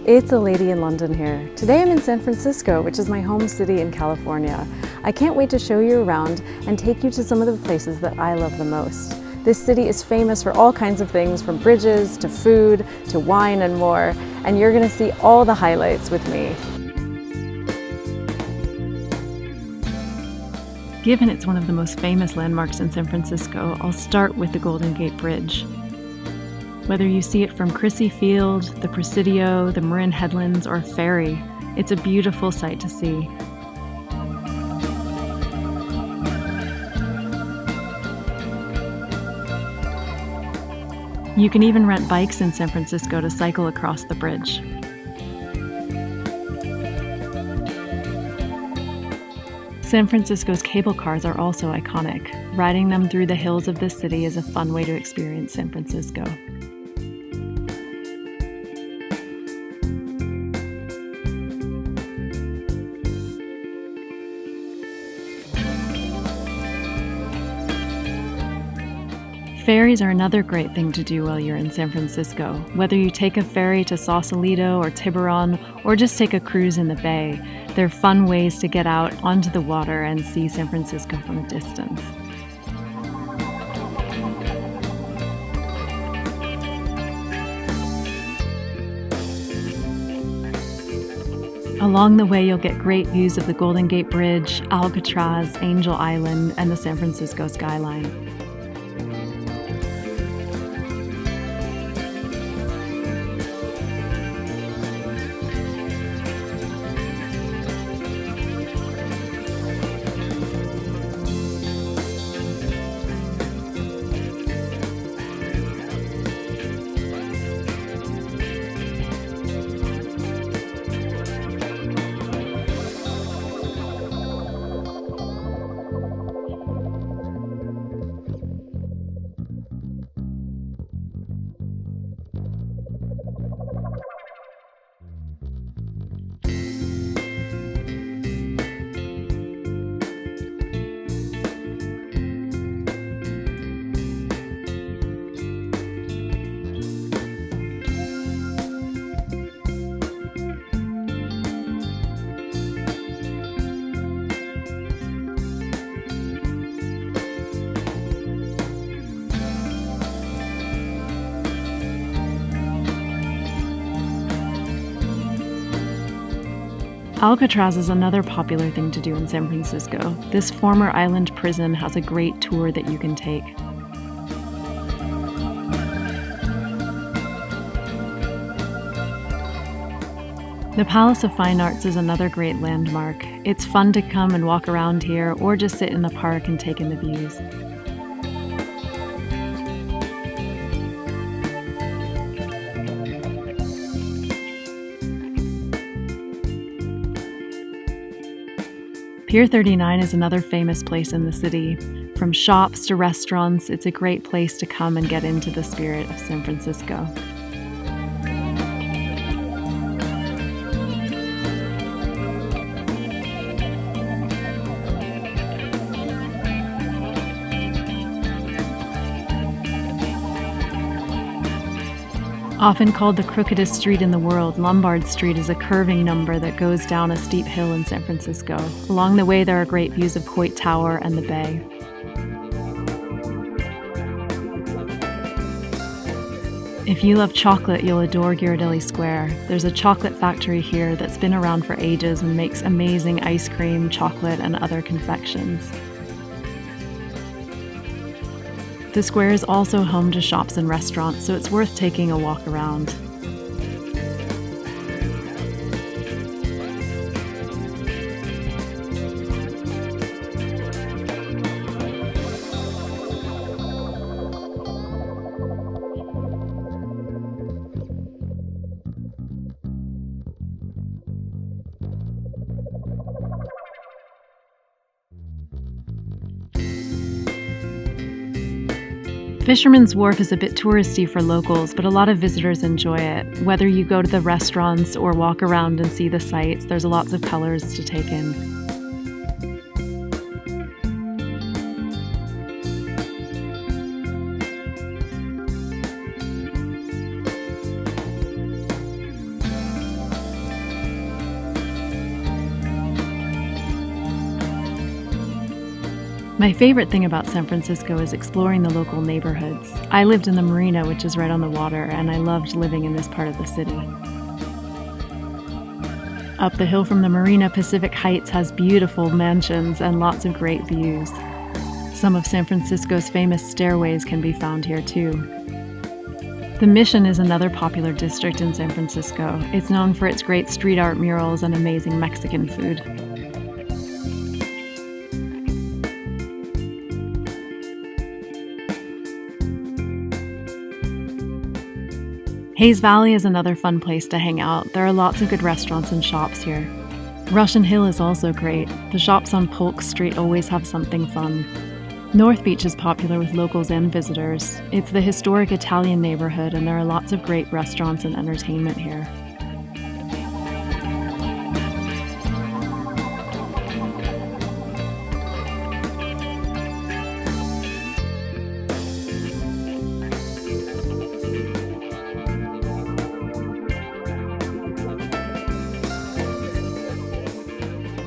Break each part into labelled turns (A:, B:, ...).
A: It's a lady in London here. Today I'm in San Francisco, which is my home city in California. I can't wait to show you around and take you to some of the places that I love the most. This city is famous for all kinds of things, from bridges to food to wine and more, and you're going to see all the highlights with me. Given it's one of the most famous landmarks in San Francisco, I'll start with the Golden Gate Bridge. Whether you see it from Crissy Field, the Presidio, the Marin Headlands, or a ferry, it's a beautiful sight to see. You can even rent bikes in San Francisco to cycle across the bridge. San Francisco's cable cars are also iconic. Riding them through the hills of this city is a fun way to experience San Francisco. Ferries are another great thing to do while you're in San Francisco. Whether you take a ferry to Sausalito or Tiburon, or just take a cruise in the bay, they're fun ways to get out onto the water and see San Francisco from a distance. Along the way, you'll get great views of the Golden Gate Bridge, Alcatraz, Angel Island, and the San Francisco skyline. Alcatraz is another popular thing to do in San Francisco. This former island prison has a great tour that you can take. The Palace of Fine Arts is another great landmark. It's fun to come and walk around here or just sit in the park and take in the views. Pier 39 is another famous place in the city. From shops to restaurants, it's a great place to come and get into the spirit of San Francisco. Often called the crookedest street in the world, Lombard Street is a curving number that goes down a steep hill in San Francisco. Along the way, there are great views of Haight Tower and the bay. If you love chocolate, you'll adore Ghirardelli Square. There's a chocolate factory here that's been around for ages and makes amazing ice cream, chocolate, and other confections. The square is also home to shops and restaurants, so it's worth taking a walk around. Fisherman's Wharf is a bit touristy for locals, but a lot of visitors enjoy it. Whether you go to the restaurants or walk around and see the sights, there's lots of colors to take in. My favorite thing about San Francisco is exploring the local neighborhoods. I lived in the marina, which is right on the water, and I loved living in this part of the city. Up the hill from the marina, Pacific Heights has beautiful mansions and lots of great views. Some of San Francisco's famous stairways can be found here too. The Mission is another popular district in San Francisco. It's known for its great street art murals and amazing Mexican food. Hayes Valley is another fun place to hang out. There are lots of good restaurants and shops here. Russian Hill is also great. The shops on Polk Street always have something fun. North Beach is popular with locals and visitors. It's the historic Italian neighborhood, and there are lots of great restaurants and entertainment here.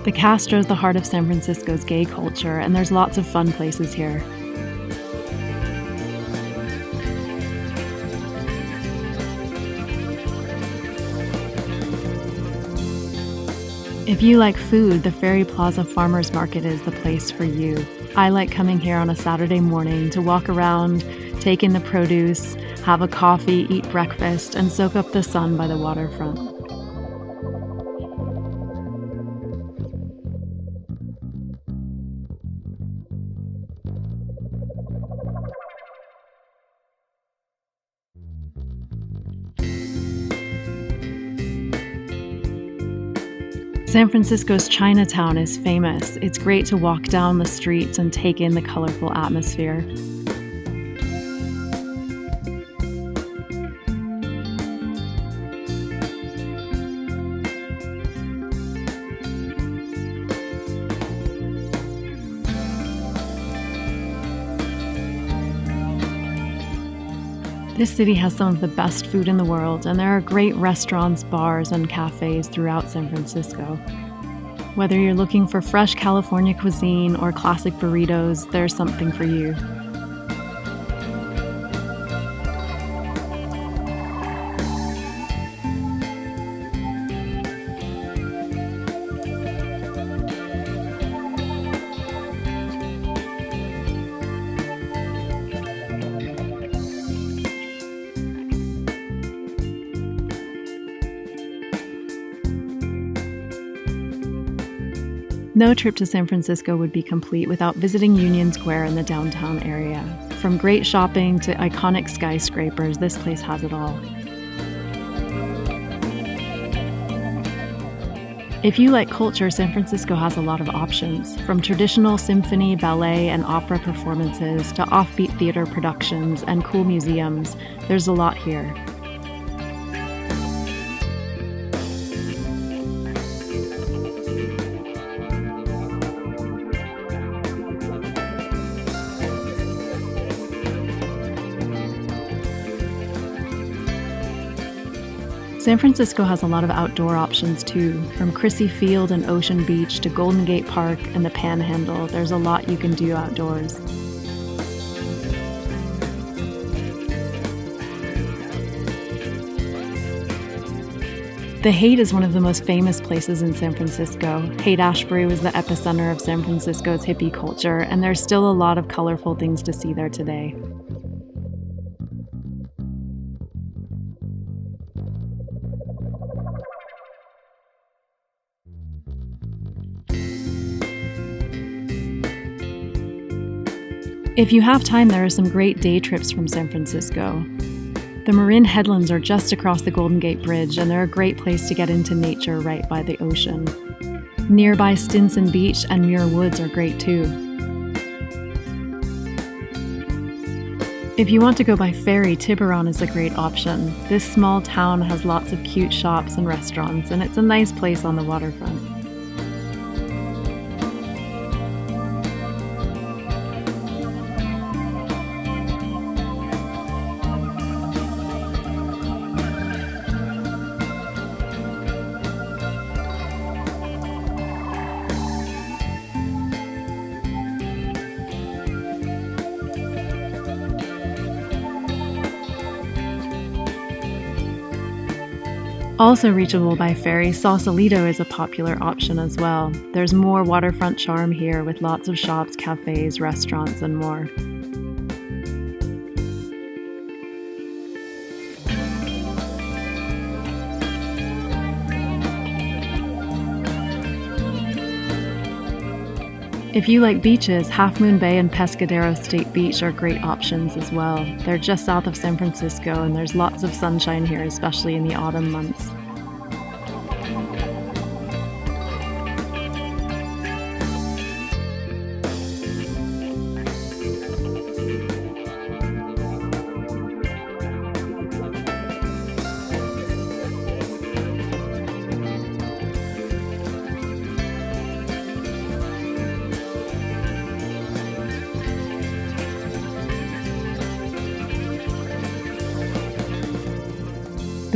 A: The Castro is the heart of San Francisco's gay culture, and there's lots of fun places here. If you like food, the Ferry Plaza Farmers Market is the place for you. I like coming here on a Saturday morning to walk around, take in the produce, have a coffee, eat breakfast, and soak up the sun by the waterfront. San Francisco's Chinatown is famous. It's great to walk down the streets and take in the colorful atmosphere. This city has some of the best food in the world, and there are great restaurants, bars, and cafes throughout San Francisco. Whether you're looking for fresh California cuisine or classic burritos, there's something for you. No trip to San Francisco would be complete without visiting Union Square in the downtown area. From great shopping to iconic skyscrapers, this place has it all. If you like culture, San Francisco has a lot of options. From traditional symphony, ballet, and opera performances to offbeat theater productions and cool museums, there's a lot here. San Francisco has a lot of outdoor options too. From Crissy Field and Ocean Beach to Golden Gate Park and the Panhandle, there's a lot you can do outdoors. The Haight is one of the most famous places in San Francisco. Haight-Ashbury was the epicenter of San Francisco's hippie culture, and there's still a lot of colorful things to see there today. If you have time, there are some great day trips from San Francisco. The Marin Headlands are just across the Golden Gate Bridge, and they're a great place to get into nature right by the ocean. Nearby Stinson Beach and Muir Woods are great too. If you want to go by ferry, Tiburon is a great option. This small town has lots of cute shops and restaurants, and it's a nice place on the waterfront. Also reachable by ferry, Sausalito is a popular option as well. There's more waterfront charm here with lots of shops, cafes, restaurants, and more. If you like beaches, Half Moon Bay and Pescadero State Beach are great options as well. They're just south of San Francisco and there's lots of sunshine here, especially in the autumn months.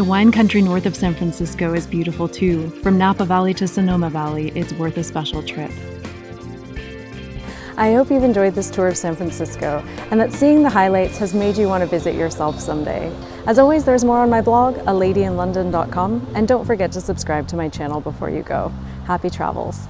A: The wine country north of San Francisco is beautiful too. From Napa Valley to Sonoma Valley, it's worth a special trip. I hope you've enjoyed this tour of San Francisco and that seeing the highlights has made you want to visit yourself someday. As always, there's more on my blog, aladyinlondon.com, and don't forget to subscribe to my channel before you go. Happy travels.